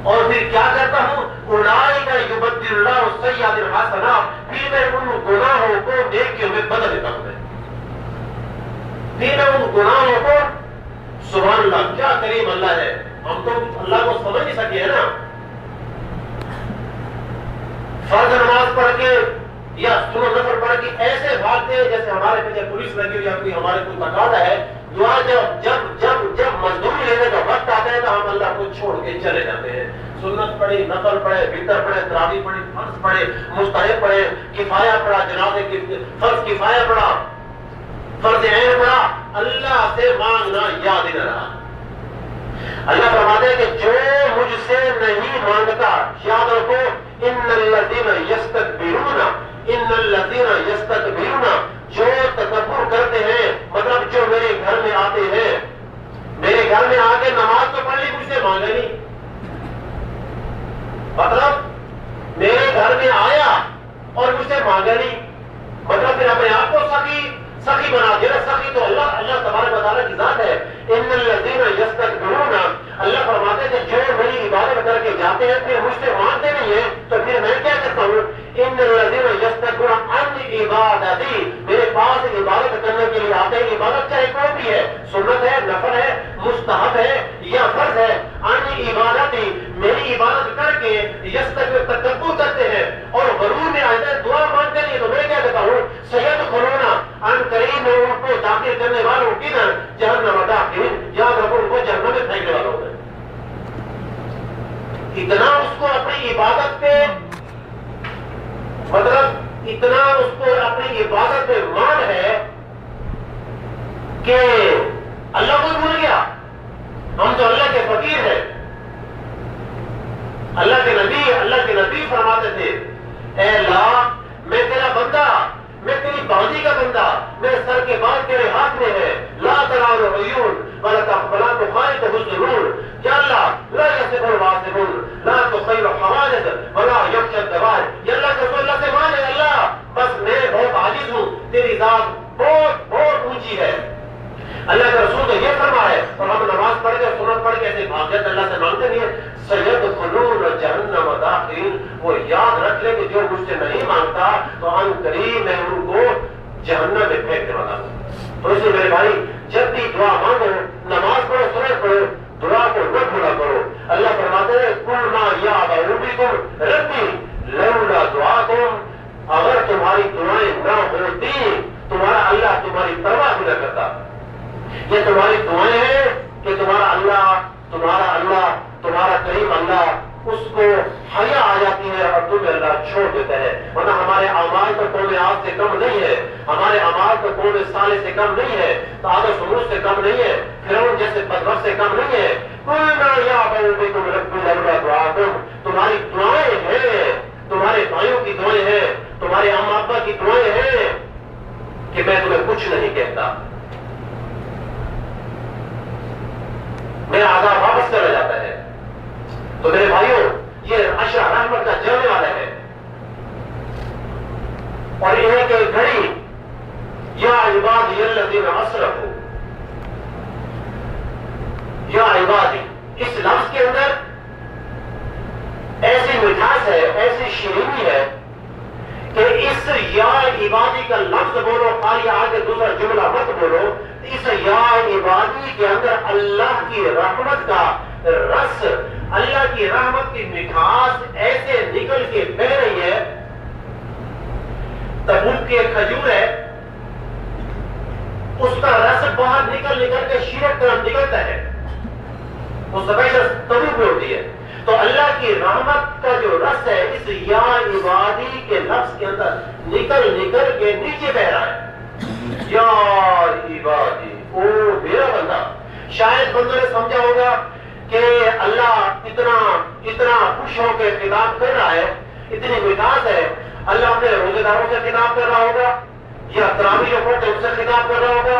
اور پھر کیا کرتا ہوں، اولئک یبدل اللہ السیئات الحسنات، پھر میں ان گناہوں کو نیکیوں میں بدل دیتا ہوں، پھر میں ان گناہوں کو، سبحان اللہ کیا کریم اللہ ہے، ہم تو اللہ کو سمجھ نہیں سکے ہیں نا. فرض نماز پڑھ کے یا سنت نفل پڑھ کے ایسے بھاگتے ہیں جیسے ہمارے پیچھے پولیس لگی ہوئی یا کوئی ہمارے کوئی تقاضا ہے. دعا جب مزدوری لینے کا وقت آتا ہے تو ہم اللہ کو چھوڑ کے چلے جاتے ہیں. سنت پڑھی، نفل پڑھے، وتر پڑھے، تراویح پڑھی، فرض پڑھے، مستحب پڑھے، کفایہ پڑھا، جنازے کی فرض کفایہ پڑھا، فرض عین پڑھا، اللہ سے مانگنا یاد ہی نہ رہا. اللہ فرماتے ہیں کہ جو مجھ سے نہیں مانگتا، یاد رکھو، ان الذین یستکبرون، ان الذین یستکبرون، جو تکبر کرتے ہیں، مطلب جو میرے گھر میں آتے ہیں، میرے گھر میں آ کے نماز تو پڑھ لی، مجھ سے مانگا نہیں. مطلب میرے گھر میں آیا اور مجھ سے مانگا نہیں، مطلب پھر اپنے آپ کو سخی بنا دیا. سخی تو اللہ تبارک و تعالیٰ کی ذات ہے. ان الذین یستکبرون، اللہ فرماتے ہیں کہ جو میری عبادت کر کے جاتے ہیں پھر مجھ سے مانگتے نہیں ہیں، تو پھر میں کیا کرتا ہوں، ان الذین یستکبرون عن عبادتی، میرے پاس عبادت کرنے کے لیے آتے ہیں. عبادت چاہے کوئی بھی ہے، سنت ہے، نفل ہے، مستحب ہے یا فرض ہے، عن عبادتی، میری عبادت کر کے تکبر کرتے ہیں اور غرور میں آتے ہیں، دعا مانگتے نہیں. تو میں کیا کہتا ہوں، سیدخلون، ان قریب میں ان کو داخل کرنے والوں کی نا جہنم داخل، یاد رکھو ان کو جہنم میں پھینکنے والوں میں. اتنا اس کو اپنی عبادت پہ، مطلب اتنا اس کو اپنی عبادت پہ مان ہے کہ اللہ کو بھول گیا. ہم تو اللہ کے فقیر ہیں. اللہ کے نبی فرماتے تھے، اے اللہ میں تیرا بندہ، میں تیری باندھی کا بندہ، میرے سر کے بال تیرے ہاتھ میں ہے. لا ترى العيون ولا تخالط الظنون، یا اللہ لا يصف الواصفون، لا تخيل الحوادث ولا يخشى الدوائر. یا اللہ کے رسول اللہ سے مانے، اللہ بس میں بہت عاجز ہوں، تیری ذات بہت بہت اونچی ہے. اللہ کے رسول تو یہ فرمایا ہے، اور ہم نماز پڑھ کے سنت پڑھ کے ایسے بھاگ جاتے اللہ سے مانگتے نہیں ہیں. سیدخلون جہنم داخلین، وہ یاد رکھ لے کہ جو مجھ سے نہیں مانگتا تو ان قریب میں ان کو جہنم میں پھینکنے والا ہوں. تو اس لیے میرے بھائی جب بھی دعا مانگو، نماز پڑھو، سنت پڑھو، دعا کو نہ بھولا کرو. اللہ فرماتے ہیں قل ما یعبأ بکم ربی لولا دعاکم، اگر تمہاری دعائیں نہ ہوتی تمہارا اللہ تمہاری پرواہ بھی نہ کرتا. یہ تمہاری دعائیں ہیں کہ تمہارا کریم اللہ اس کو حیا آ جاتی ہے اور تمہیں اللہ چھوڑ دیتا ہے. ورنہ ہمارے اعمال تو قوم عاد سے کم نہیں ہے، ہمارے اعمال تو قوم صالح سے کم نہیں ہے، عاد و سمود سے کم نہیں ہے، فرعون جیسے بدبخت سے کم نہیں ہے. قل ما یعبأ بکم ربی لولا دعاکم، تمہاری دعائیں ہیں، تمہارے بھائیوں کی دعائیں ہیں، تمہارے اماں ابا کی دعائیں ہیں کہ میں تمہیں کچھ نہیں کہتا، میرا عذاب واپس چلا جاتا ہے. تو میرے بھائیوں یہ عشرہ رحمت کا جانے والا ہے، اور انہیں کہ گھڑی یا عبادی الذین اسرفوا، یا عبادی، اس لفظ کے اندر ایسی مٹھاس ہے، ایسی شیرینی ہے کہ اس یا عبادی کا لفظ بولو، خالی آگے دوسرا جملہ مت بولو. اس یا عبادی کے اندر اللہ کی رحمت کا رس، اللہ کی رحمت کی مٹھاس ایسے نکل کے بہ رہی ہے. تبوک کی ایک کھجور ہے، اس کا رس باہر نکل کے شیرت طرف نکلتا ہے، وہ ہمیشہ تبوک میں ہوتی ہے. تو اللہ کی رحمت کا جو رس ہے اس یا عبادی کے لفظ کے اندر نکل کے نیچے بہ رہا ہے. یا عبادی، او میرا بندہ. شاید بندوں نے سمجھا ہوگا کہ اللہ اتنا خوش ہو کے خطاب کر رہا ہے، اتنی مٹاس ہے، اللہ اپنے روزے داروں سے خطاب کر رہا ہوگا، یا تراویح جو پڑھتے ان سے خطاب کر رہا ہوگا،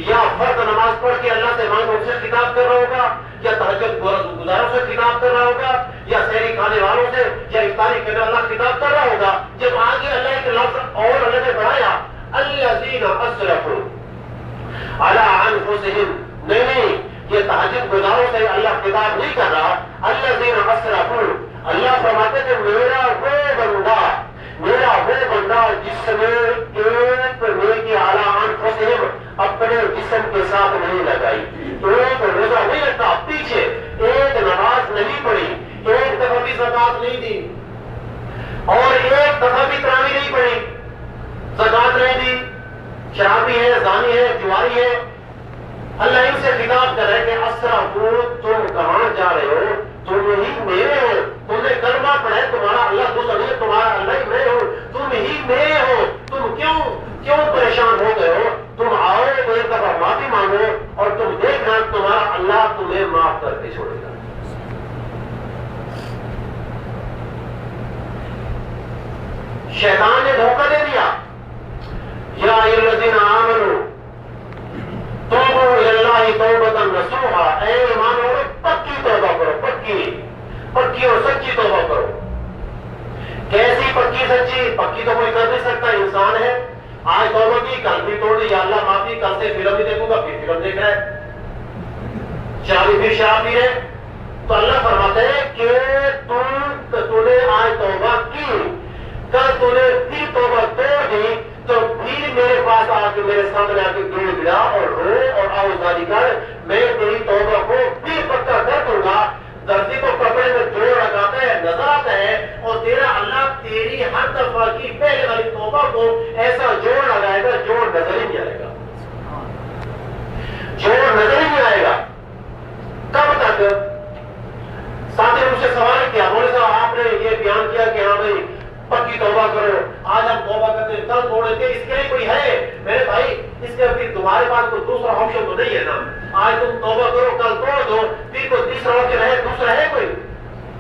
یا فرض نماز پڑھ کے اللہ سے مانگو ان سے خطاب کر رہا ہوگا، یا تہجد گزاروں سے خطاب کر رہا ہوگا، یا سحری کھانے والوں سے یا افطاری کرنے والا خطاب کر رہا ہوگا. جب آگے اللہ ایک لفظ اور اللہ نے بڑھایا، الذین اسرفوا علی انفسہم، نہیں یہ تہجد گزاروں سے اللہ خطاب نہیں کر رہا. الذین اسرفوا میرا وہ بندہ جس نے ایک نیکی اعلی انفسہم اپنے جسم کے ساتھ نہیں لگائی، ایک روزہ نہیں رکھا پیچھے، ایک نماز نہیں پڑھی، ایک دفعہ بھی زکات نہیں دی، اور ایک دفعہ بھی تراویح نہیں پڑھی، زکات نہیں دی، شرابی ہے، زانی ہے، جواری ہے، اللہ ان سے خطاب کر رہے کہ اسرفو تم کہاں جا رہے ہو، تم ہی میرے ہو، تم نے کلمہ پڑھا ہے، تمہارا اللہ دوسرا نہیں ہے، تمہارا اللہ ہی میں ہوں، تم ہی میرے ہو، تم کیوں پریشان ہو گئے ہو، تم آؤ ایک دفعہ معافی مانگو اور تم دیکھنا تمہارا اللہ تمہیں معاف کر کے چھوڑے گا۔ شیطان نے دھوکہ دے دیا، یا ایھا الذین آمنوا توبوا الی اللہ توبۃ نصوحا، اے ایمان والو پکی توبہ کرو، پکی اور سچی توبہ کرو۔ کیسی پکی سچی؟ پکی تو کوئی کر نہیں سکتا، انسان ہے، آج توبہ کی کل بھی توڑ دی، یا اللہ معافی، کل سے فلم بھی دیکھوں گا، پھر فلم دیکھ رہا ہے، شرابی پھر شراب پی رہے، تو اللہ فرماتے ہیں کہ تو نے آج توبہ کی، کل تو نے پھر توبہ توڑ دی، تو پھر میرے پاس آ کے میرے سامنے آ کے گڑ گڑا اور رو اور آوازاری کر، میں تیری توبہ کو پھر پکا کر دوں گا۔ درزی کو کپڑے میں جوڑ لگاتا ہے، نظر آتا ہے، اور تیرا اللہ تیری ہر دفعہ کی پہلے والی توبہ کو ایسا جوڑ لگائے گا، جوڑ نظر ہی نہیں آئے گا، جوڑ نظر ہی نہیں آئے گا۔ کب تک؟ ساتھی نے مجھ سے سوال کیا، مولوی صاحب آپ نے یہ بیان کیا کہ ہاں بھائی پکی توبہ کرو، آج ہم توبہ کرتے ہیں، کل توڑیں گے، اس کے لیے کوئی ہے میرے بھائی؟ اس کے پھر تمہارے پاس کوئی دوسرا آپشن تو نہیں ہے نا، آج تم توبہ کرو، کل توڑ دو، پھر کوئی تیسرا آپشن ہے، دوسرا ہے کوئی؟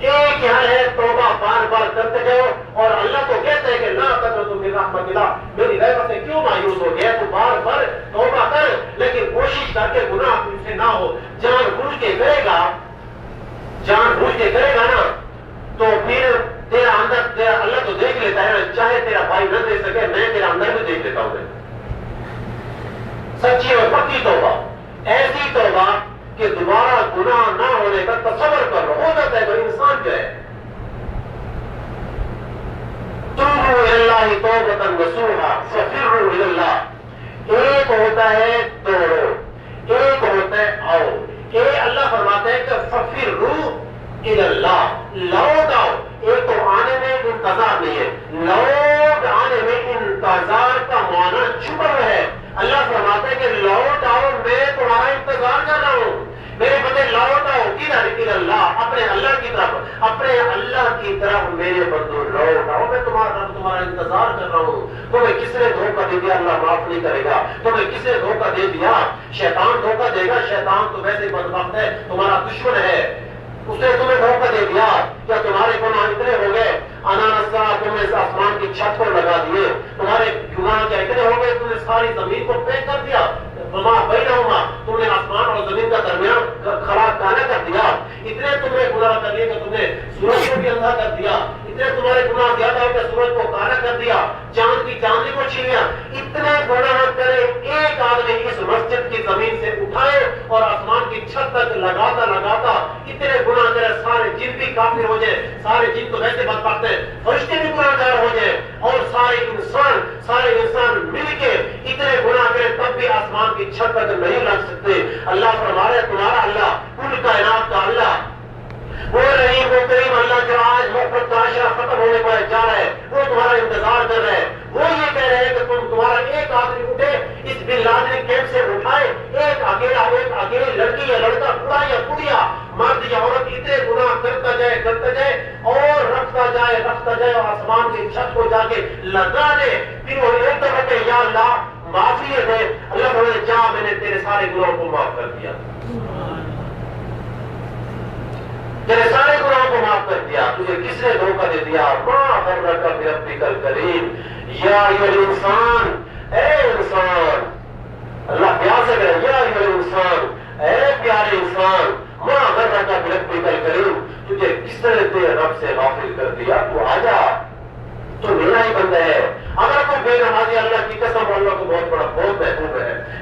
ایک یہاں ہے، توبہ بار بار کرتے جاؤ، اور اللہ تو کہتے ہیں کہ لا تقنطوا من رحمت اللہ، میری رحمت سے کیوں مایوس ہو گیا؟ تو بار بار توبہ کر، لیکن کوشش کر کے گناہ تم سے نہ ہو، جان بوجھ کے کرے گا نا، تو پھر تیرا اندر تیرا اللہ تو دیکھ لیتا ہے، چاہے تیرا بھائی نہ دیکھ سکے، میں تیرا اندر بھی دیکھ لیتا ہوں۔ سچی اور پکی توبہ، ایسی توبہ کہ دوبارہ گناہ نہ ہونے کا تصور کر رہا ہو جاتا ہے، کوئی انسان جو ہے توبوا الی اللہ توبۃ نصوحا ففروا الی اللہ، ایک ہوتا ہے توڑو، ایک ہوتا ہے آؤ، یہ اللہ فرماتے ہیں کہ ففروا الی اللہ، لوٹ آؤ، ایک تو آنے میں انتظار نہیں ہے، لوٹ آنے میں انتظار کا معنی چھپا ہوا ہے۔ اللہ فرماتا ہے کہ لوٹ آؤ، میں تمہارا انتظار کر رہا ہوں، میرے بندے لوٹ آؤ، کدھر؟ اللہ، اپنے اللہ کی طرف، اپنے اللہ کی طرف میرے بندو لوٹ آؤ، میں تمہارا انتظار کر رہا ہوں۔ تمہیں کس نے دھوکہ دے دیا؟ اللہ معاف نہیں کرے گا۔ تمہیں کس نے دھوکہ دے دیا؟ شیطان دھوکہ دے گا، شیطان تو ویسے بدبخت ہے، تمہارا دشمن ہے، اس نے تمہیں دھوکہ دے دیا۔ کیا تمہارے گناہ اتنے ہو گئے انانسا تم نے آسمان کی چھت پر لگا دیے؟ تمہارے گناہ کیا اتنے ہو گئے تم نے ساری زمین کو پیک کر دیا؟ وما بینہما، تم نے آسمان اور زمین کا درمیان کھڑا کانا کر دیا۔ اتنے تم نے گناہ کر لیے کہ تم نے سورج کو بھی اندھا کر دیا، اتنے تمہارے گناہ زیادہ ہو کہ سورج کو کالا کر دیا، چاند کی چاندنی کو چھین لیا۔ اتنے گناہ کرے ایک آدمی اس مسجد کی زمین سے اٹھائے اور آسمان کی چھت تک لگاتا اتنے گناہ کرے، سارے جن بھی کافر ہو جائے، سارے جن تو ویسے بدبخت ہیں، فرشتے بھی گناہ گار ہو جائے، اور سارے انسان مل کے اتنے گناہ کرے تب بھی آسمان کی چھت تک نہیں لگ سکتے۔ اللہ فرما رہے تمہارا اللہ، کل کائنات کا اللہ، وہ رحیم وہ کریم اللہ جو آج محبت کا عشرہ ختم ہونے پر جا رہا ہے، وہ تمہارا انتظار کر رہے ہیں۔ وہ یہ کہہ رہے ہیں کہ تمہارا ایک آدمی اٹھے، اس بن لادن کیمپ سے اٹھائے، ایک اکیلی لڑکی یا لڑکا، بوڑھا یا بڑھیا، مرد یا عورت، اتنے گناہ کرتا جائے اور رکھتا جائے اور آسمان کی چھت کو جا کے لگا دے، پھر وہ ایک دفعہ کہ یا اللہ معافی دے، اللہ بولے جا میں نے تیرے سارے گناہوں کو معاف کر دیا، تیرے سارے گناہوں کو معاف کر دیا۔ تجھے کس نے دھوکہ دے دیا؟ ما غرک بربک الکریم، یا ایھا الانسان، اے انسان، اللہ پیار سے کہے یا ایھا الانسان، اے پیارے انسان، ما غرک بربک الکریم، تجھے کس نے تیرے رب سے غافل کر دیا؟ تو آجا، تو میرا ہی بندہ ہے۔ اگر تو بے نمازی، اللہ کی قسم اللہ کو بہت محبوب ہے،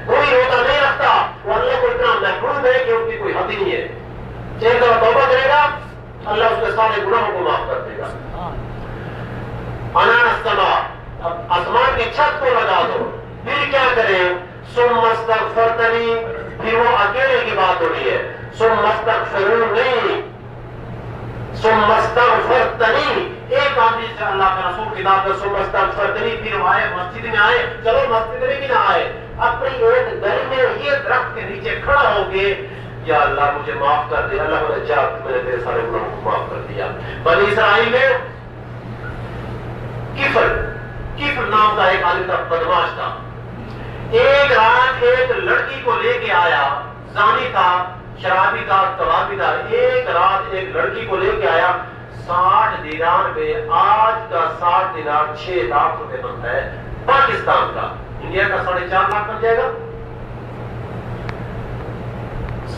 کوئی روزہ نہیں رکھتا، وہ اللہ کو اتنا محبوب ہے کہ اس کی کوئی حد ہی نہیں ہے۔ ایک دفعہ توبہ کرے گا، اللہ اس کے سارے گناہوں کو معاف کر دے گا. انان السما، اب آسمان کی چھت کو لگا دو. پھر کیا کریں؟ ثم استغفرتنی، پھر وہ اکیلے کی بات ہو رہی ہے. ثم استغفرون نہیں، ثم استغفرتنی. ایک آدمی سے اللہ کے رسول کتاب میں ثم استغفرتنی، پھر وہ آئے مسجد میں آئے، چلو مسجد میں بھی نہ آئے، اپنی ایک گلی میں یہ درخت کے نیچے کھڑا ہو کے یا اللہ مجھے معاف کر دے. اللہ نے جا میں نے تیرے سارے گناہوں کو معاف کر دیا. بنی اسرائیل میں کفر نام کا ایک آدمی تھا، بدماش تھا. ایک رات ایک لڑکی کو لے کے آیا، زانی تھا، شرابی تھا، کبابی تھا. ایک رات ایک لڑکی کو لے کے آیا. 60 دینار میں آج کا 60 دینار 6 لاکھ روپے بنتا ہے پاکستان کا. انڈیا کا 4.5 لاکھ بن جائے گا.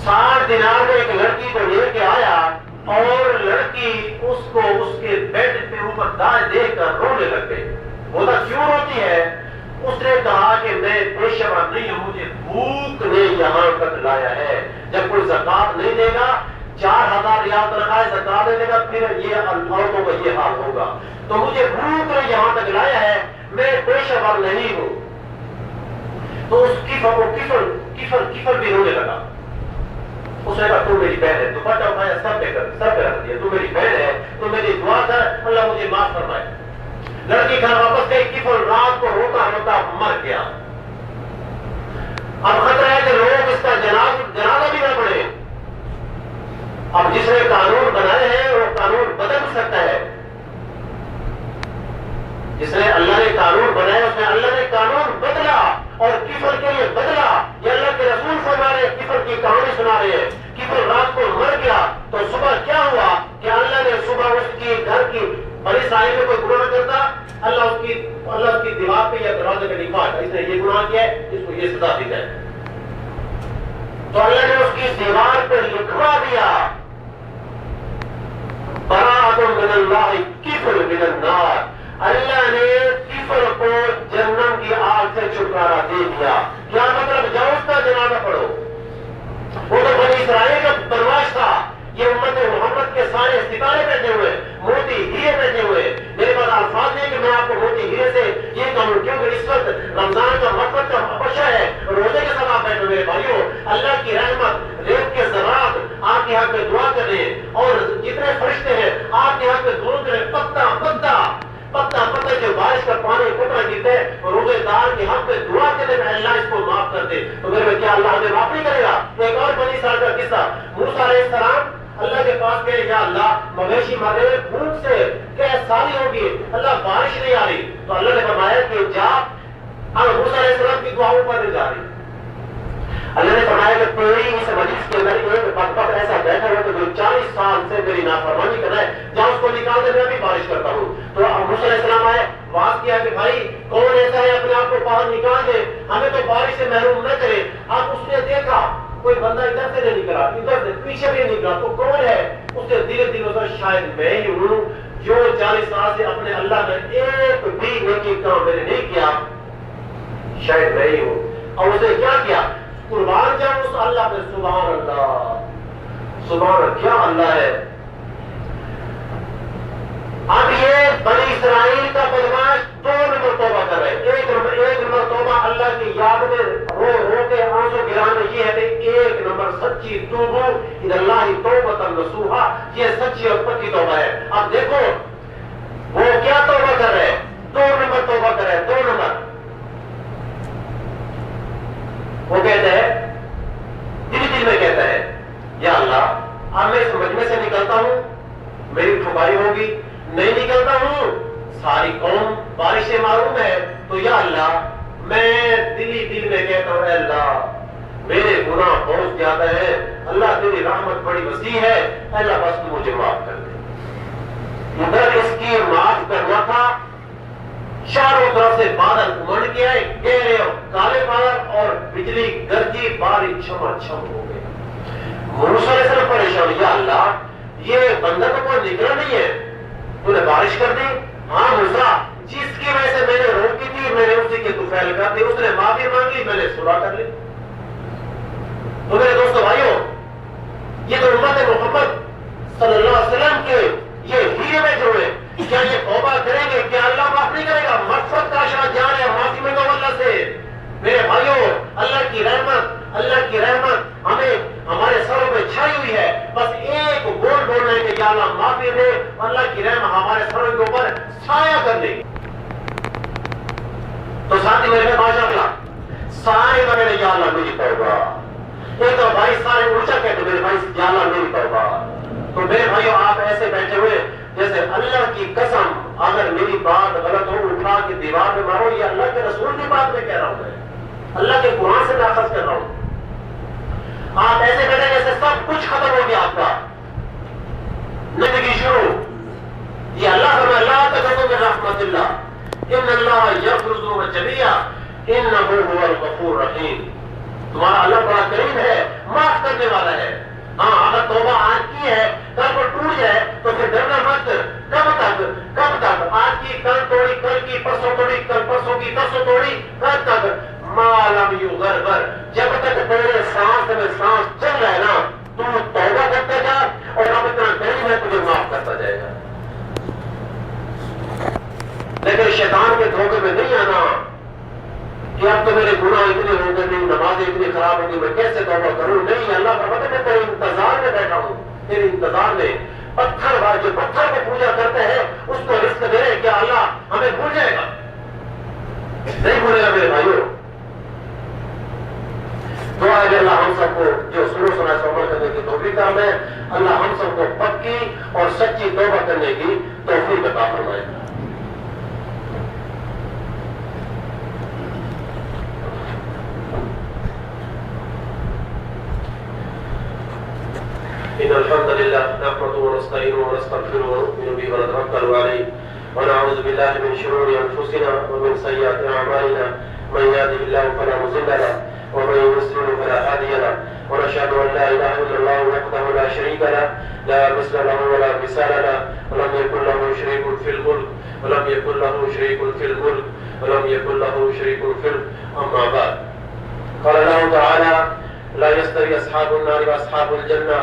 60 دینار میں ایک لڑکی کو لے کے آیا اور لڑکی اس کو اس کے بیڈ پہ اوپر دائیں دیکھ کر رونے لگ گئی. وہ کیوں روتی ہے؟ اس نے کہا کہ میں پیشہ ور نہیں ہوں، مجھے بھوک نے یہاں تک لایا ہے. جب کوئی زکات نہیں دے گا، 4000 ریال تنخواہ زکات نہیں دے گا، پھر یہ عورتوں کا یہ حال ہوگا. تو مجھے بھوک نے یہاں تک لایا ہے، میں پیشہ ور نہیں ہوں. تو اس کفر بھی رونے لگا. اس نے کہا تو میری بہن ہے، دوپٹہ اٹھایا سر پہ رکھ دیا، تو میری بہن ہے، تو میری دعا کر اللہ مجھے معاف فرمائے. لڑکی گھر واپس گئی. کفر رات کو روتا روتا مر گیا. اب خطرہ ہے کہ لوگ اس کا جنازہ بھی نہ پڑے. اب جس نے قانون بنائے ہیں وہ قانون بدل سکتا ہے. جس نے اللہ نے قانون بنایا اس نے اللہ نے قانون بدلا اور کفر کے لیے بدلا. یہ اللہ کے رسول فرما رہے ہیں، کفر کی کہانی سنا رہے ہیں. کفر رات کو مر گیا تو صبح کیا ہوا کہ اللہ نے صبح اس کی گھر کی بڑی اسرائیل میں کوئی گناہ کرتا، اللہ اس کی دیوار پہ یا دروازے پہ لکھا ہے اس نے یہ گناہ کیا ہے، اس کو یہ سزا دی جائے. تو اللہ نے اس کی دیوار پہ لکھوا دیا براءۃ من اللہ کفر من النار. اللہ نے کفر کو جہنم کی آگ سے چھٹکارا دے دیا. کیا مطلب؟ جاؤ اس کا جنازہ پڑھو. وہ تو بنی اسرائیل کا بدماش تھا. یہ امت محمد کے سارے ستارے بیٹھے ہوئے، موتی ہیرے بیٹھے ہوئے. میرے پاس الفاظ نہیں کہ میں آپ کو موتی ہیرے سے یہ کہوں، کیونکہ اس وقت رمضان کا مقصد کا بشا ہے، روزے کے ساتھ آپ بیٹھے میرے بھائیوں. اللہ کی رحمت، ریت کے ذرات آپ کے حق میں دعا کریں، اور جتنے فرشتے ہیں آپ کے حق میں دعا کریں. پتا جو بارش کا پانی قطرہ گرتا ہے، روزے دار کے حق میں دعا کرنے میں اللہ اس کو معاف کر دے. تو میرے کیا اللہ ہمیں معاف نہیں کرے گا؟ ایک اور بنی اسرائیل کا قصہ. موسیٰ علیہ السلام اللہ کے پاس گئے، یا اللہ مویشی مر رہے بھوک سے کیا سالی ہوگی، اللہ بارش نہیں آ رہی. تو اللہ نے فرمایا کہ جا. اب موسیٰ علیہ السلام کی دعاؤں پر نہیں جا رہی. اللہ نے فرمایا کہ تیری اس مجلس کے اندر ایک بدبخت ایسا بیٹھا ہوا جو 40 سال سے میری نافرمانی کر رہا ہے، جہاں اس کو نکال دے میں بھی بارش کرتا ہوں. تو موسیٰ علیہ السلام آئے، بات کیا کہ بھائی کون ایسا ہے اپنے آپ کو باہر نکال دے، ہمیں تو بارش سے محروم نہ کرے. اب اس نے دیکھا کوئی بندہ ادھر سے نہیں نکلا، ادھر سے پیچھے بھی نہیں نکلا، تو کون ہے؟ اس نے دھیرے دھیرے ہوتا شاید میں ہی ہوں جو 40 سال سے اپنے اللہ میں ایک بھی نیکی کام میں نے نہیں کیا، شاید میں ہی ہوں. اور اس نے کیا کیا؟ قربان جاؤ اس اللہ پہ. سبحان اللہ، سبحان اللہ، کیا اللہ ہے. اب یہ بنی اسرائیل کا بدماش 2 نمبر توبہ کر رہے ہیں. ایک نمبر توبہ اللہ کی یاد میں رو کے آنسو گرانا، یہ ہے کہ 1 نمبر سچی توبہ الی اللہ توبۃ نصوحا، یہ سچی اور پکی توبہ ہے. اب دیکھو وہ کیا توبہ کر رہے ہیں، 2 نمبر توبہ کر رہے ہیں. 2 نمبر وہ کہتے ہیں، دل میں کہتا ہے یا اللہ اب میں اس مجمع سے نکلتا ہوں، میری ٹھکائی ہوگی، نہیں نکلتا ہوں ساری قوم بارش سے معروم ہے. تو یا اللہ میں دل میں کہتا ہوں، اے اللہ میرے گناہ بہت زیادہ ہے، اللہ تیری رحمت بڑی وسیع ہے، اللہ بس تو مجھے معاف کر دے. ادھر اس کی معاف کرنا تھا، چاروں طرف سے بادل امڑ کے آئے، گہرے اور کالے بادل، اور بجلی گرجی، بارش چھما چھم ہو گئی. موسیٰ علیہ السلام پریشان، یا اللہ یہ بندہ تو کوئی نکلا نہیں ہے، تو نے بارش کر دی. ہاں موسیٰ، جس کی وجہ سے میں نے روکی تھی میں نے اسی کے طفیل کر دی، اس نے معافی مانگی، میں نے صلح کر لی. تو میرے دوستو بھائیوں، یہ تو امت محمد صلی اللہ علیہ وسلم کے یہ ہیرے میں جو ہے کیا یہ توبہ کریں گے؟ کیا اللہ معاف نہیں کرے گا؟ مغفرت کا اشارہ جان ہے، معافی مانگو اللہ سے۔ میرے بھائیوں، اللہ کی رحمت ہمیں ہمارے سروں پہ چھائی ہوئی ہے، بس ایک بول بولنا ہے کہ یا اللہ معافی دے، اللہ کی رحمت ہمارے سروں کے اوپر سایہ کر دے گی۔ تو ساتھی میرے ماشاء اللہ سارے بنے یا اللہ میری توبہ، ایک تو بھائی سارے اونچا کہتے میرے بھائی یا اللہ میری توبہ۔ تو میرے بھائیوں آپ ایسے بیٹھے ہوئے جیسے اللہ کی قسم اگر میری بات غلط ہو اٹھا کے دیوار میں مارو، یہ اللہ کے رسول کی بات میں کہہ رہا ہوں، میں اللہ کے قرآن سے ناقص کر رہا ہوں۔ آپ ایسے بیٹھے جیسے سب کچھ ختم ہو گیا آپ کا، زندگی شروع۔ یہ اللہ فرمائے لا تقنطوا من رحمت اللہ ان اللہ یغفر الذنوب جميعا انہ هو الغفور الرحیم۔ تمہارا اللہ بڑا کریم ہے، معاف کرنے والا ہے۔ ہاں اگر توبہ آج کی ہے کل کو ٹوٹ جائے تو پھر ڈرنا مت۔ کب تک آج کی کل توڑی، کل کی پرسوں توڑی، کل پرسوں کی ترسوں توڑی، کب تک؟ ما لم یغرغر، جب تک تیرے سانس میں سانس چل رہا ہے نا تو توبہ کرتا جا اور رب اتنا کریم ہے تجھے معاف کرتا جائے گا۔ لیکن شیطان کے دھوکے میں نہیں آنا کہ اب تو میرے گناہ اتنے ہو گئے، نہیں نمازیں اتنی خراب ہوگی، میں کیسے توبہ کروں؟ نہیں، اللہ کا مطلب میں تیرے انتظار میں بیٹھا ہوں، تیرے انتظار میں۔ پتھر جو پتھر کو پوجا کرتے ہیں اس کو رزق دے رہے، کیا اللہ ہمیں بھول جائے گا؟ نہیں بھولے گا میرے بھائیوں۔ دعا ہے اللہ ہم سب کو جو سنا سے عمل کرنے کی توفیق عطا فرمائے، اللہ ہم سب کو پکی اور سچی توبہ کرنے کی توفیق عطا فرمائے۔ إن الحمد لله نحمده ونستعينه ونستغفره ونؤمن به ونتوكل عليه ونعوذ بالله من شرور أنفسنا ومن سيئات أعمالنا من يهده الله فلا مضل له ومن يضلل فلا هادي له ونشهد أن لا إله إلا الله وحده لا شريك له لا مثل له ولا مثال له ولم يكن له شريك في الملك ولم يكن له شريك في الملك ولم يكن له شريك في أما بعد قال الله تعالى لا يستوي أصحاب النار وأصحاب الجنة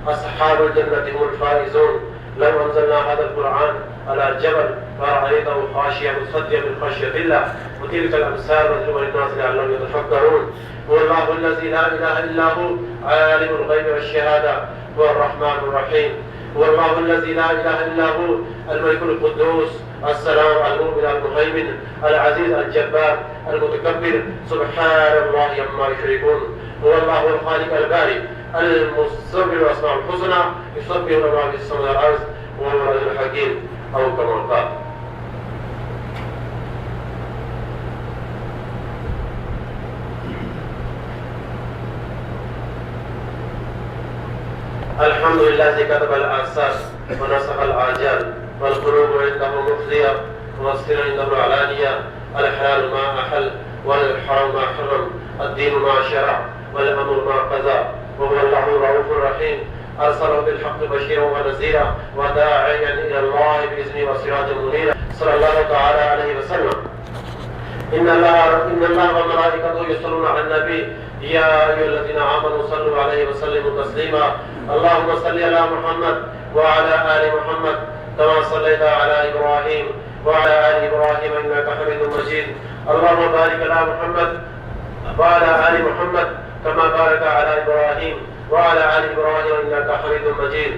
أصحاب الجنة هم الفائزون لو أنزلنا هذا القرآن على جبل فرأيته خاشعا متصدعا من خشية الله وتلك الأمثال نضربها للناس لعلهم يتفكرون هو الله الذي لا إله إلا هو عالم الغيب والشهادة هو الرحمن الرحيم هو الله الذي لا إله إلا هو الملك القدوس السلام المؤمن المهيمن العزيز الجبار المتكبر سبحان الله عما يشركون هو الله الخالق البارئ المصبر واسماء الحسنى يسبح له ما في السماء والارض وهو العزيز الحكيم او كما قال۔ الحمد لله الذي كتب الآثار ونسخ الآجال والقلوب عنده مفضية والسر عنده العلانية الحلال ما أحل والحرام ما حرم الدين ما شرع والأمر ما قضى وهو الله رؤوف رحيم أرسله بالحق بشيرا ونذيرا وداعيا إلى الله بإذنه وسراجا منيرا صلى الله تعالى عليه وسلم إن الله وملائكته يصلون على النبي يا أيها الذين آمنوا صلوا عليه وسلموا تسليما اللهم صل على محمد وعلى آل محمد كما صليت على إبراهيم وعلى آل إبراهيم إنك حميد مجيد اللهم بارك على محمد وعلى آل محمد كما بارك على إبراهيم وعلى آل إبراهيم إنك حميد مجيد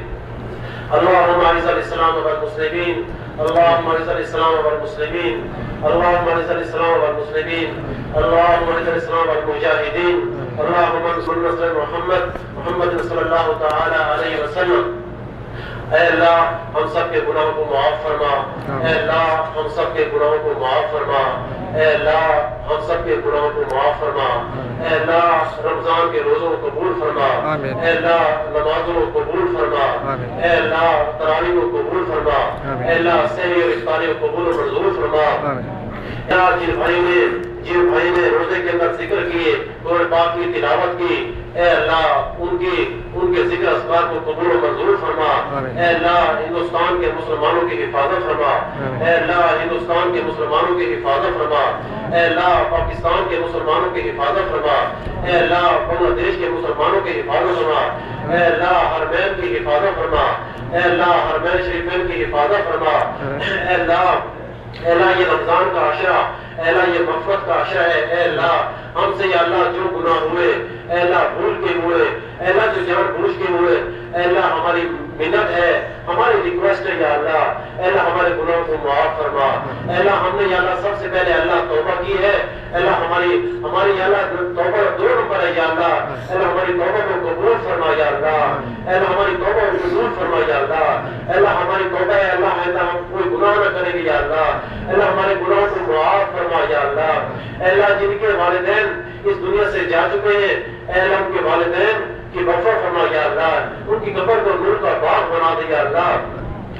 اللهم أعز الإسلام والمسلمين اللهم أعز الإسلام والمسلمين اللهم أعز الإسلام والمسلمين اللهم أعز الإسلام والمجاهدين اللهم انصر نصر محمد صلی اللہ تعالی علیہ وسلم۔ اے اللہ ہم سب کے گناہوں کو معاف فرما، اے اللہ ہم سب کے گناہوں کو معاف فرما، اے اللہ ہم سب کے گناہوں کو معاف فرما، اے اللہ رمضان کے روزوں کو قبول فرما، اے اللہ نمازوں کو قبول فرما، اے اللہ تراویح کو قبول فرما، اے اللہ سحری اور افطاری کو قبول و منظور فرما۔ جن بھائی نے روزے کے اندر ذکر کیے قرآن پاک کی تلاوت کی، اے اللہ ان کے ذکر اذکار کو قبول و منظور فرما، اے اللہ ہندوستان کے مسلمانوں کی حفاظت فرما، اے اللہ ہندوستان کے مسلمانوں کی حفاظت فرما، اے اللہ پاکستان کے مسلمانوں کی حفاظت فرما، اے اللہ بنگلہ دیش کے مسلمانوں کی حفاظت فرما، اے اللہ حرمین کی حفاظت فرما، اے اللہ حرمین شریفین کی حفاظت فرما، اے اللہ یہ رمضان کا عشرہ، اے اللہ یہ مغفرت کا عشرہ ہے، اے اللہ ہم سے یا اللہ جو گناہ ہوئے، اے اللہ بھول کے ہوئے، اے اللہ جو جان بوجھ کے ہوئے، اے اللہ ہماری منت ہے، ہماری ریکویسٹ ہے یا اللہ، اے اللہ ہمارے گناہوں کو معاف فرما، اے اللہ ہم نے یا اللہ سب سے پہلے اللہ توبہ کی ہے، اے اللہ ہماری یا اللہ توبہ 2 نمبر ہے یا اللہ، اے اللہ ہماری توبہ کو قبول فرما یا اللہ، اے اللہ ہماری توبہ کو قبول فرما یا اللہ، اے اللہ ہماری توبہ ہے اللہ ہم کوئی گناہ نہ کریں گے یا اللہ، اے اللہ ہمارے گناہوں کو معاف فرما یا اللہ، اے اللہ جن کے والدین اس دنیا سے جا چکے ہیں، اے اللہ ان کے والدین کی مغفرت فرما یا اللہ، ان کی قبر کو نور کا باغ بنا دے یا اللہ،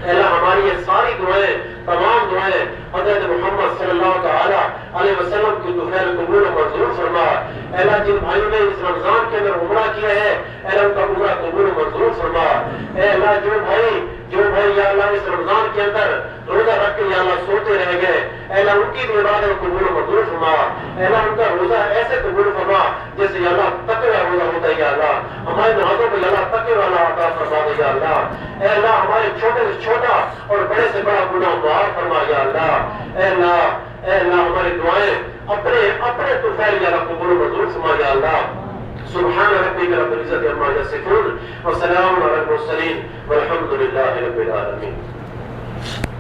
اے اللہ ہماری یہ ساری دعائیں، تمام دعائیں حضرت محمد صلی اللہ تعالی علیہ وسلم کی طفیل قبول و منظور فرما، اے اللہ جن بھائیوں نے اس رمضان کے اندر عمرہ کیا ہے، اے اللہ ان کا عمرہ قبول و منظور فرما، اے اللہ جو بھائی یا اللہ اس رمضان کے اندر روزہ رکھ کے یا اللہ سوتے رہ گئے، اے اللہ ان کی بھی عبادت قبول و منظور فرما، اے اللہ ان کا روزہ ایسے قبول فرما جیسے یا اللہ تقوی روزہ ہوتا ہے یا اللہ، ہمارے نمازوں کو یا اللہ تقوی والا عطا فرما دے یا اللہ، اے اللہ ہمارے چھوٹے سے چھوٹا اور بڑے سے بڑا گناہ معاف فرما یا اللہ، اے اللہ ہماری دعائیں اپنے طفیل یا اللہ قبول و منظور فرما یا اللہ۔ سبحان ربک رب العزت عما یصفون وسلام علی المرسلین والحمد للہ رب العالمین۔